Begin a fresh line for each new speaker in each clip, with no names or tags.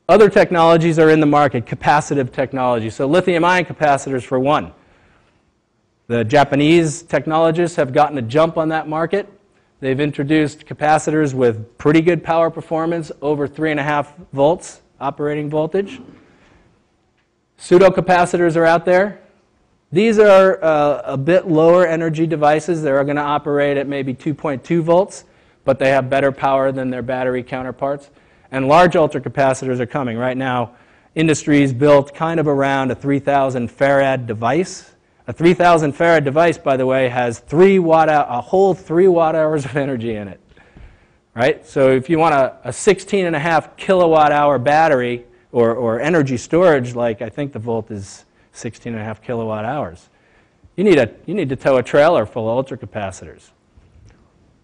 Other technologies are in the market, capacitive technology. So lithium-ion capacitors for one. The Japanese technologists have gotten a jump on that market. They've introduced capacitors with pretty good power performance, over 3.5 volts operating voltage. Pseudocapacitors are out there. These are a bit lower energy devices. They're going to operate at maybe 2.2 volts, but they have better power than their battery counterparts. And large ultracapacitors are coming. Right now, industry's built kind of around a 3,000 farad device. A 3,000 farad device, by the way, has a whole 3 watt-hours of energy in it. Right? So if you want a 16.5 kilowatt-hour battery or energy storage, like I think the volt is 16.5 kilowatt-hours, you need to tow a trailer full of ultracapacitors.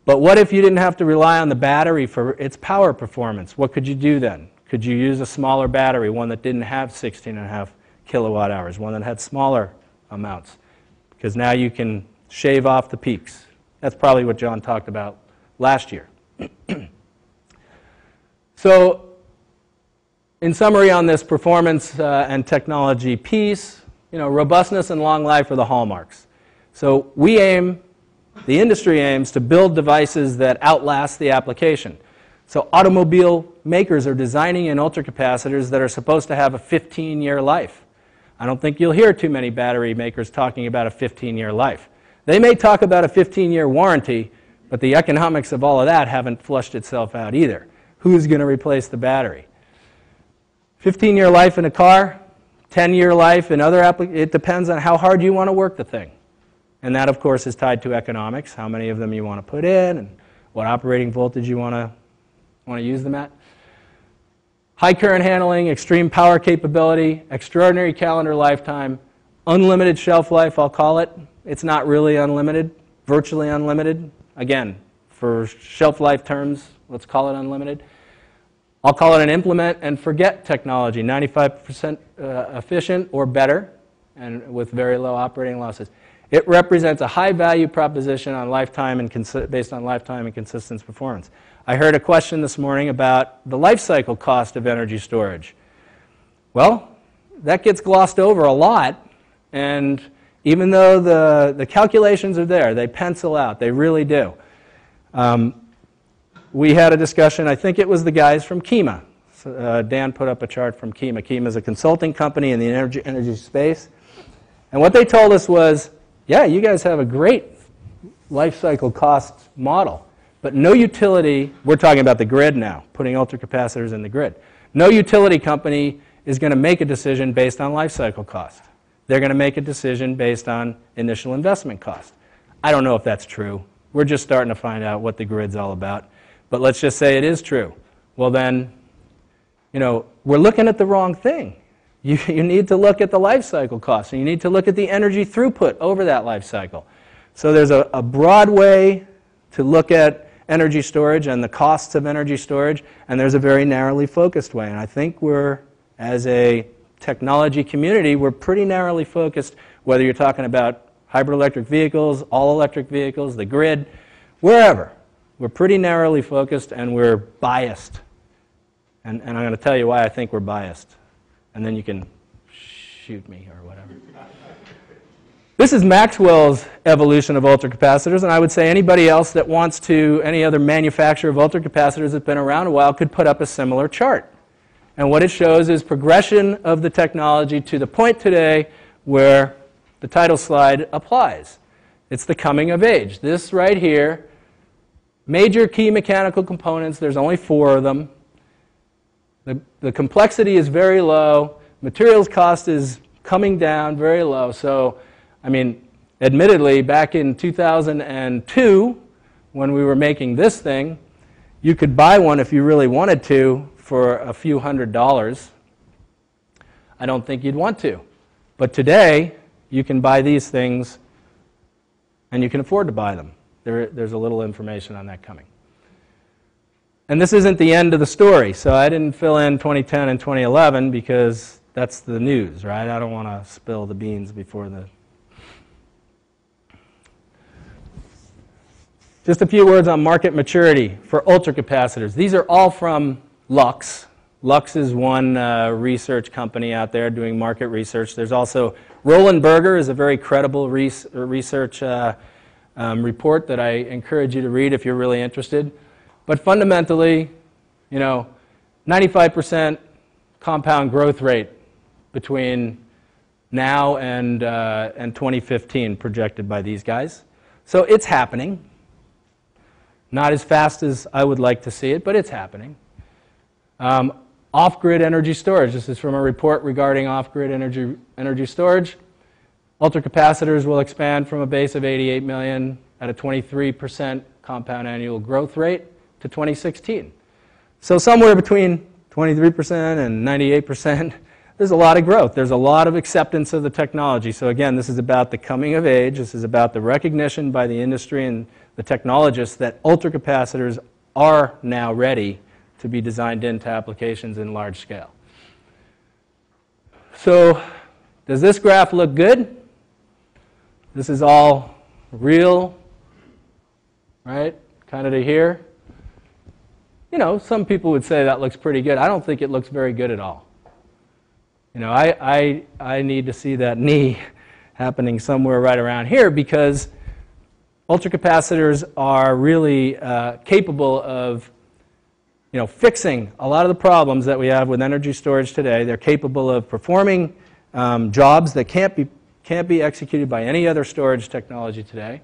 But what if you didn't have to rely on the battery for its power performance? What could you do then? Could you use a smaller battery, one that didn't have 16.5 kilowatt hours, one that had smaller amounts? Because now you can shave off the peaks. That's probably what John talked about last year. So, in summary on this performance and technology piece, robustness and long life are the hallmarks. So the industry aims to build devices that outlast the application. So automobile makers are designing in ultracapacitors that are supposed to have a 15-year life. I don't think you'll hear too many battery makers talking about a 15-year life. They may talk about a 15-year warranty, but the economics of all of that haven't flushed itself out either. Who's going to replace the battery? 15-year life in a car, 10-year life in other applications. It depends on how hard you want to work the thing. And that, of course, is tied to economics, how many of them you want to put in, and what operating voltage you want to use them at. High current handling, extreme power capability, extraordinary calendar lifetime, unlimited shelf life, I'll call it. It's not really unlimited, virtually unlimited. Again, for shelf life terms, let's call it unlimited. I'll call it an implement and forget technology, 95% efficient or better, and with very low operating losses. It represents a high value proposition on lifetime and based on lifetime and consistent performance. I heard a question this morning about the life cycle cost of energy storage. Well, that gets glossed over a lot, and even though the calculations are there, they pencil out, they really do. We had a discussion, I think it was the guys from KEMA. Dan put up a chart from KEMA. KEMA is a consulting company in the energy space. And what they told us was, yeah, you guys have a great life cycle cost model, but no utility, we're talking about the grid now, putting ultracapacitors in the grid. No utility company is going to make a decision based on life cycle cost. They're going to make a decision based on initial investment cost. I don't know if that's true. We're just starting to find out what the grid's all about. But let's just say it is true. Well then, we're looking at the wrong thing. You need to look at the life cycle cost, and you need to look at the energy throughput over that life cycle. So there's a broad way to look at energy storage and the costs of energy storage, and there's a very narrowly focused way. And I think as a technology community, we're pretty narrowly focused, whether you're talking about hybrid electric vehicles, all electric vehicles, the grid, wherever. We're pretty narrowly focused, and we're biased. And I'm going to tell you why I think we're biased. And then you can shoot me or whatever. This is Maxwell's evolution of ultracapacitors, and I would say anybody else that wants to, any other manufacturer of ultracapacitors that's been around a while could put up a similar chart. And what it shows is progression of the technology to the point today where the title slide applies. It's the coming of age. This right here, major key mechanical components, there's only 4 of them. The complexity is very low. Materials cost is coming down very low. So, admittedly, back in 2002, when we were making this thing, you could buy one if you really wanted to for a few $100s. I don't think you'd want to. But today, you can buy these things, and you can afford to buy them. There's a little information on that coming. And this isn't the end of the story, so I didn't fill in 2010 and 2011 because that's the news, right? I don't want to spill the beans before the... Just a few words on market maturity for ultracapacitors. These are all from Lux, Lux is one research company out there doing market research. There's also Roland Berger is a very credible research report that I encourage you to read if you're really interested. But fundamentally, 95% compound growth rate between now and 2015 projected by these guys. So it's happening. Not as fast as I would like to see it, but it's happening. Off-grid energy storage. This is from a report regarding off-grid energy storage. Ultracapacitors will expand from a base of 88 million at a 23% compound annual growth rate to 2016. So somewhere between 23% and 98%, there's a lot of growth. There's a lot of acceptance of the technology. So again, this is about the coming of age. This is about the recognition by the industry and the technologists that ultracapacitors are now ready to be designed into applications in large scale. So does this graph look good? This is all real, right? Kind of to here. Some people would say that looks pretty good. I don't think it looks very good at all. I need to see that knee happening somewhere right around here because ultracapacitors are really capable of fixing a lot of the problems that we have with energy storage today. They're capable of performing jobs that can't be executed by any other storage technology today.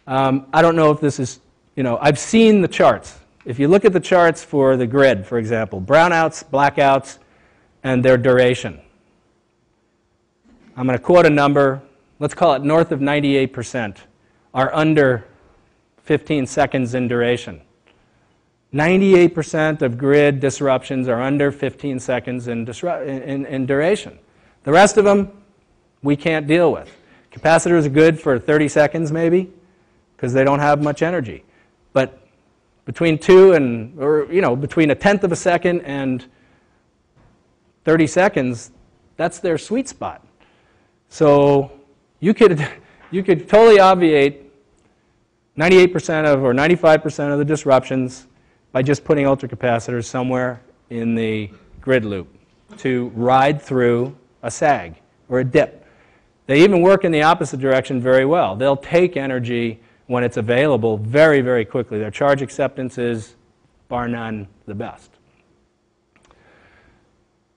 I don't know if this is, I've seen the charts. If you look at the charts for the grid, for example, brownouts, blackouts, and their duration. I'm going to quote a number, let's call it north of 98%, are under 15 seconds in duration. 98% of grid disruptions are under 15 seconds in duration. The rest of them, we can't deal with. Capacitors are good for 30 seconds maybe, because they don't have much energy. But between between a tenth of a second and 30 seconds, that's their sweet spot. So you could totally obviate 98% of or 95% of the disruptions by just putting ultracapacitors somewhere in the grid loop to ride through a sag or a dip. They even work in the opposite direction very well. They'll take energy when it's available very, very quickly. Their charge acceptance is, bar none, the best.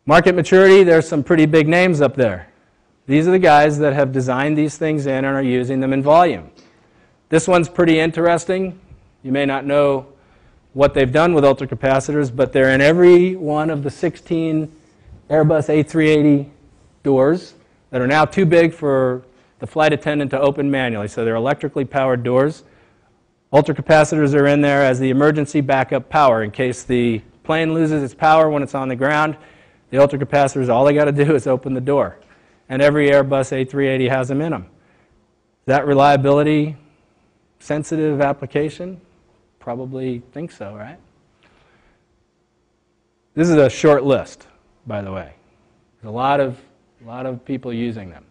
Market maturity, there's some pretty big names up there. These are the guys that have designed these things in and are using them in volume. This one's pretty interesting. You may not know what they've done with ultracapacitors, but they're in every one of the 16 Airbus A380 doors that are now too big for the flight attendant to open manually. So they're electrically powered doors. Ultracapacitors are in there as the emergency backup power in case the plane loses its power when it's on the ground. The ultracapacitors, all they got to do is open the door. And every Airbus A380 has them in them. Is that reliability sensitive application? Probably think so, right? This is a short list, by the way. There's a lot of people using them.